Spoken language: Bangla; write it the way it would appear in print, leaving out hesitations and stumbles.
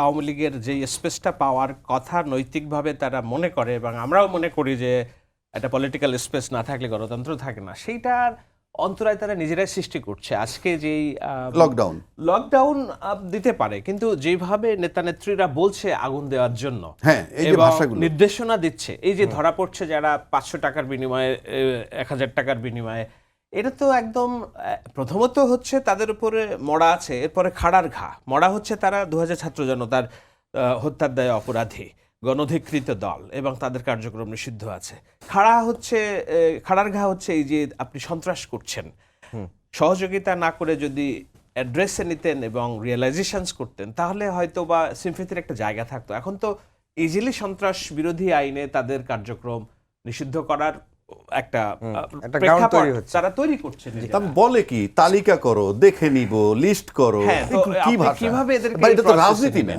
আওয়ামী লীগের যে স্পেসটা পাওয়ার কথা নৈতিকভাবে তারা মনে করে, এবং আমরাও মনে করি যে একটা পলিটিক্যাল স্পেস না থাকলে গণতন্ত্র থাকে না, সেইটার অন্তরায় তারা নিজেরাই সৃষ্টি করছে। আজকে যেই লকডাউন দিতে পারে, কিন্তু যেভাবে নেতা নেত্রীরা বলছে আগুন দেওয়ার জন্য, এবং নির্দেশনা দিচ্ছে, এই যে ধরা পড়ছে যারা 500 টাকার বিনিময়ে 1000 টাকার বিনিময়ে, এটা তো একদম প্রথমত হচ্ছে তাদের উপরে মরা আছে, এরপরে খাড়ার ঘা। মরা হচ্ছে তারা 2000 ছাত্র জনতার হত্যার দায়ে অপরাধী, গণধিকৃত দল, এবং তাদের কার্যক্রম নিষিদ্ধ আছে। খাড়ার ঘা হচ্ছে এই যে আপনি সন্ত্রাস করছেন, সহযোগিতা না করে যদি অ্যাড্রেসে নিতেন এবং রিয়েলাইজেশনস করতেন, তাহলে হয়তো বা সিম্পেথির একটা জায়গা থাকতো। এখন তো ইজিলি সন্ত্রাস বিরোধী আইনে তাদের কার্যক্রম নিষিদ্ধ করার একটা প্রেক্ষাপট তারা তৈরি করছে। বলে কি তালিকা করো, দেখে নিব, লিস্ট করো, কিভাবে? এটা তো রাজনীতি না।